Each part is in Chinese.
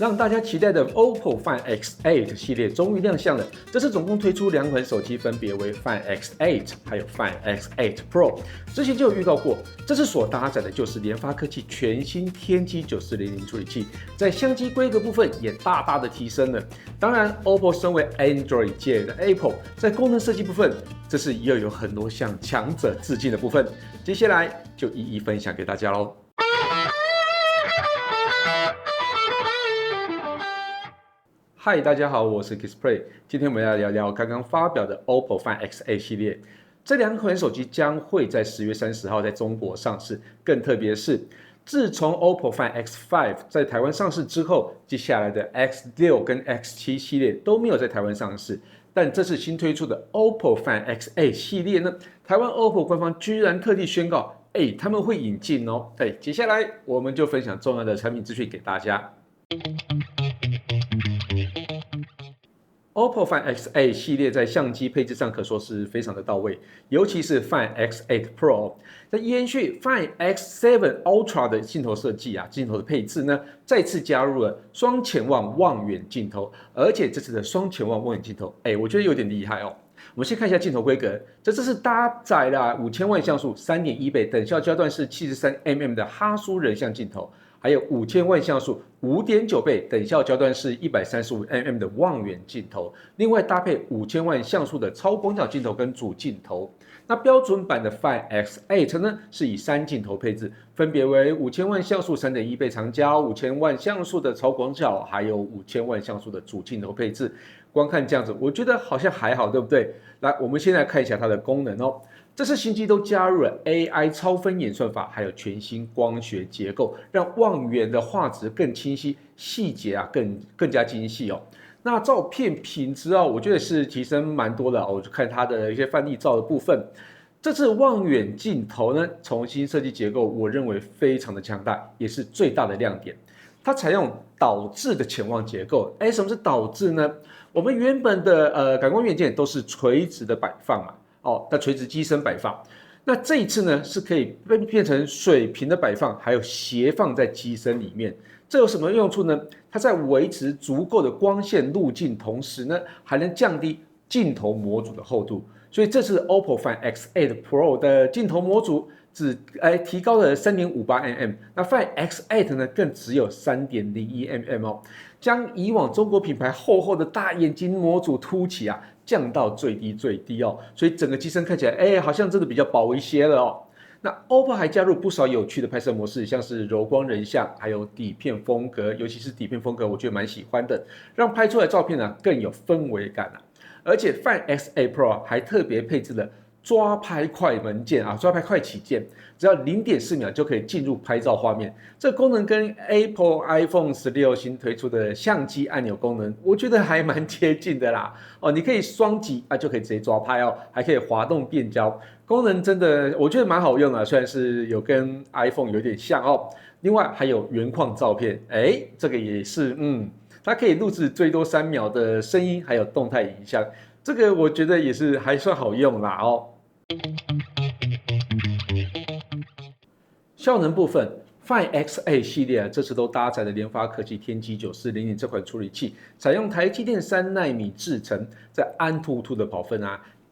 让大家期待的 OPPO Find X8 系列终于亮相了。这次总共推出2款手机，分别为 Find X8 还有 Find X8 Pro。之前就有预告过，这次所搭载的就是联发科技全新天玑9400处理器，在相机规格部分也大大的提升了。当然 ，OPPO 身为 Android 界的 Apple， 在功能设计部分，这次又有很多向强者致敬的部分。接下来就一一分享给大家喽。嗨，大家好，我是 Kissplay。今天我们要聊聊刚刚发表的 OPPO Find X8 系列。这2款手机将会在10月30号在中国上市。更特别的是，自从 OPPO Find X5 在台湾上市之后，接下来的 X6 跟 X7 系列都没有在台湾上市。但这次新推出的 OPPO Find X8 系列呢，台湾 OPPO 官方居然特地宣告，他们会引进哦。接下来我们就分享重要的产品资讯给大家。OPPO Find X8 系列在相机配置上可说是非常的到位，尤其是 Find X8 Pro， 在延续 Find X7 Ultra 的镜头设计镜头的配置呢，再次加入了双潜望望远镜头，而且这次的双潜望望远镜头，我觉得有点厉害哦。我们先看一下镜头规格，这次是搭载了5000万像素 3.1 倍等效焦段式 73mm 的哈苏人像镜头。还有5000万像素 5.9 倍等效焦段式 135mm 的望远镜头，另外搭配5000万像素的超广角镜头跟主镜头。那标准版的 Find X8 呢，是以3镜头配置，分别为5000万像素 3.1 倍长焦、5000万像素的超广角，还有5000万像素的主镜头配置。光看这样子，我觉得好像还好，对不对？来，我们先来看一下它的功能哦。这次新机都加入了 AI 超分演算法，还有全新光学结构，让望远的画质更清晰，细节更加精细哦。那照片品质我觉得是提升蛮多的我就看它的一些范例照的部分。这次望远镜头呢，重新设计结构，我认为非常的强大，也是最大的亮点。它采用导致的潜望结构。什么是导致呢？我们原本的感光元件都是垂直的摆放嘛。那垂直机身摆放，那这一次呢是可以变成水平的摆放，还有斜放在机身里面。这有什么用处呢？它在维持足够的光线路径同时呢，还能降低镜头模组的厚度。所以这次 OPPO Find X8 Pro 的镜头模组只提高了 3.58mm， 那 Find X8 呢更只有 3.01mm 哦，将以往中国品牌厚厚的大眼睛模组凸起降到最低哦，所以整个机身看起来好像真的比较薄一些了哦。那 OPPO 还加入不少有趣的拍摄模式，像是柔光人像，还有底片风格，尤其是底片风格，我觉得蛮喜欢的，让拍出来的照片更有氛围感而且 Find X8 Pro 还特别配置了抓拍快门键抓拍快起键，只要 0.4 秒就可以进入拍照画面。这个功能跟 Apple iPhone 16新推出的相机按钮功能，我觉得还蛮贴近的啦。你可以双击就可以直接抓拍还可以滑动变焦，功能真的我觉得蛮好用的，虽然是有跟 iPhone 有点像另外还有原框照片，这个也是它可以录制最多3秒的声音，还有动态影像，这个我觉得也是还算好用啦效能部分 ，Find X8 系列这次都搭载了联发科技天玑9400这款处理器，采用台积电3奈米制程，在安兔兔的跑分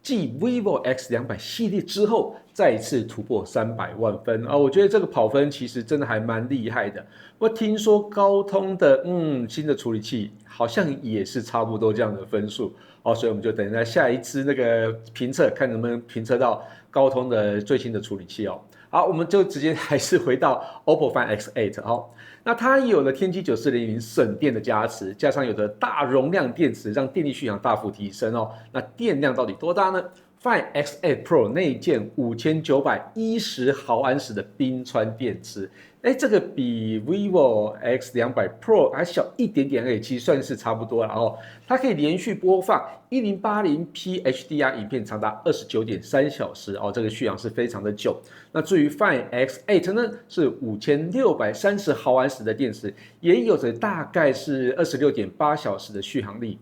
继 vivo X200 系列之后，再次突破300万分我觉得这个跑分其实真的还蛮厉害的。我听说高通的新的处理器好像也是差不多这样的分数所以我们就等一下下一支那个评测，看能不能评测到高通的最新的处理器好，我们就直接还是回到 OPPO Find X8 那它有了天玑9400省电的加持，加上有的大容量电池，让电力续航大幅提升那电量到底多大呢？Find X8 Pro 内建5910毫安时的冰川电池，这个比 vivo X200 Pro 还小一点点而已，其实算是差不多了它可以连续播放 1080p HDR 影片长达 29.3 小时这个续航是非常的久。那至于 Find X8 呢，是5630毫安时的电池，也有着大概是 26.8 小时的续航力。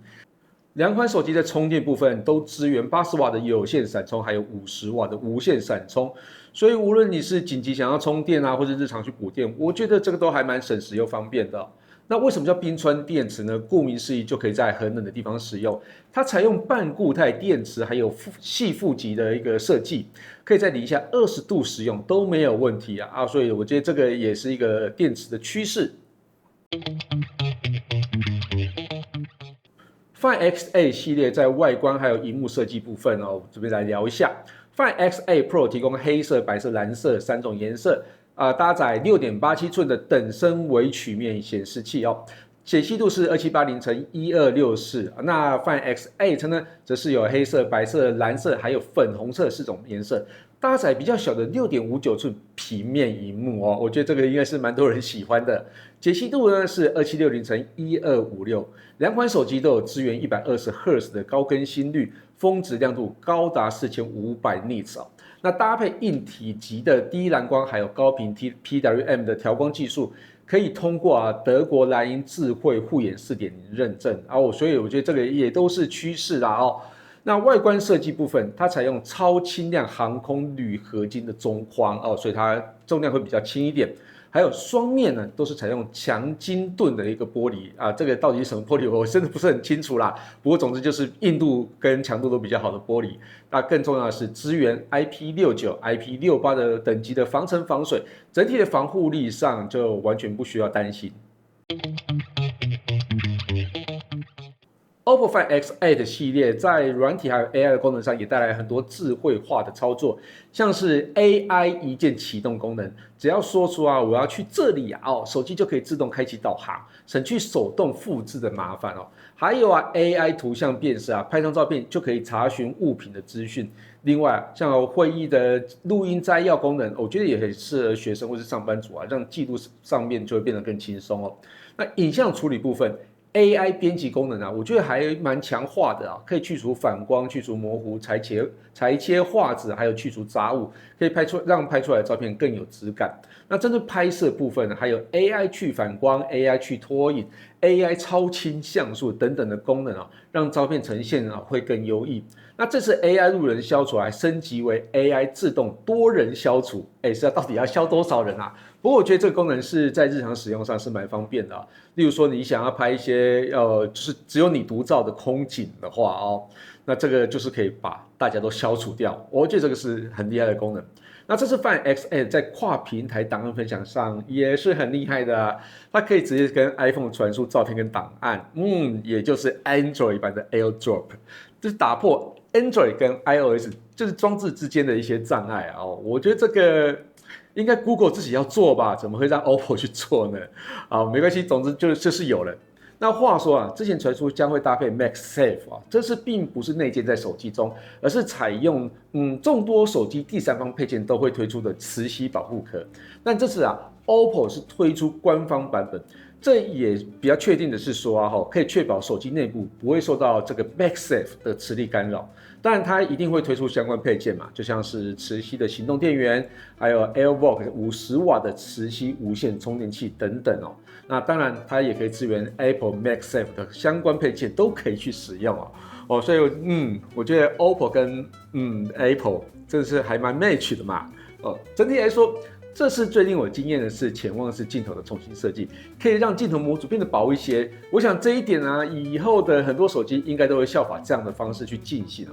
2款手机在充电部分都支援80瓦的有线闪充，还有50瓦的无线闪充，所以无论你是紧急想要充电或是日常去补电，我觉得这个都还蛮省时又方便的那为什么叫冰川电池呢？顾名思义，就可以在很冷的地方使用。它采用半固态电池，还有细负极的一个设计，可以在零下20度使用都没有问题啊！所以我觉得这个也是一个电池的趋势。Find X8 系列在外观还有萤幕设计部分哦，这边来聊一下。Find X8 Pro 提供黑色、白色、蓝色3种颜色。搭载6.87寸的等身微曲面显示器哦，解析度是2780×1264。那 Find X8 呢，则是有黑色、白色、蓝色还有粉红色4种颜色，搭载比较小的6.59寸平面萤幕哦，我觉得这个应该是蛮多人喜欢的。解析度呢是2760×1256，两款手机都有支援120赫兹的高更新率，峰值亮度高达4500 nits 哦。那搭配硬体级的低蓝光，还有高频 PWM 的调光技术，可以通过德国莱茵智慧护眼 4.0 认证所以我觉得这个也都是趋势啦哦。那外观设计部分，它采用超轻量航空铝合金的中框所以它重量会比较轻一点。还有双面呢，都是采用强筋盾的一个玻璃这个到底是什么玻璃，我真的不是很清楚啦。不过总之就是硬度跟强度都比较好的玻璃。那更重要的是支援 IP69、IP68的等级的防尘防水，整体的防护力上就完全不需要担心。OPPO Find X8 系列在软体还有 AI 的功能上也带来很多智慧化的操作，像是 AI 一键启动功能，只要说出我要去这里手机就可以自动开启导航，省去手动复制的麻烦还有AI 图像辨识拍张照片就可以查询物品的资讯。另外像会议的录音摘要功能，我觉得也很适合学生或是上班族让记录上面就会变得更轻松那影像处理部分，AI 编辑功能我觉得还蛮强化的可以去除反光、去除模糊、裁切画质，还有去除杂物，可以让拍出来的照片更有质感。那针对拍摄部分还有 AI 去反光、AI 去拖影、AI 超清像素等等的功能让照片呈现会更优异。那这次 AI 路人消除还升级为 AI 自动多人消除，到底要消多少人不过我觉得这个功能是在日常使用上是蛮方便的例如说你想要拍一些就是只有你独照的空景的话那这个就是可以把大家都消除掉，我觉得这个是很厉害的功能。那这次 Find X8 在跨平台档案分享上也是很厉害的它可以直接跟 iPhone 传输照片跟档案，也就是 Android 版的 AirDrop， 就是打破 Android 跟 iOS 就是装置之间的一些障碍我觉得这个应该 Google 自己要做吧，怎么会让 OPPO 去做呢？没关系，总之就是有了。那话说之前传出将会搭配 MagSafe这次并不是内建在手机中，而是采用众多手机第三方配件都会推出的磁吸保护壳。但这次OPPO 是推出官方版本，这也比较确定的是说可以确保手机内部不会受到这个 MagSafe 的磁力干扰。当然它一定会推出相关配件嘛，就像是磁吸的行动电源，还有 AirVolt 50瓦的磁吸无线充电器等等那当然它也可以支援 Apple MagSafe 的相关配件都可以去使用所以我觉得 OPPO 跟Apple 真的是还蛮 match 的嘛整体来说，这次最令我惊艳的是潜望式镜头的重新设计，可以让镜头模组变得薄一些。我想这一点以后的很多手机应该都会效法这样的方式去进行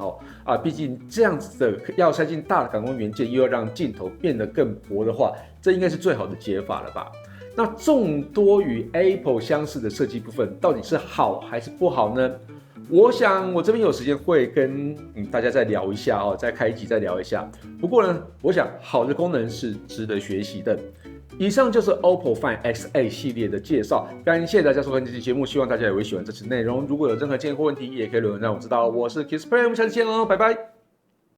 毕竟这样子的要塞进大的感光元件，又要让镜头变得更薄的话，这应该是最好的解法了吧？那众多与 Apple 相似的设计部分，到底是好还是不好呢？我想我这边有时间会跟大家再聊一下再开一集再聊一下。不过呢，我想好的功能是值得学习的。以上就是 OPPO Find X8 系列的介绍，感谢大家收看这期节目，希望大家也会喜欢这次内容。如果有任何建议或问题，也可以留言让我知道。我是 Kisplay， 我们下次见喽，拜拜。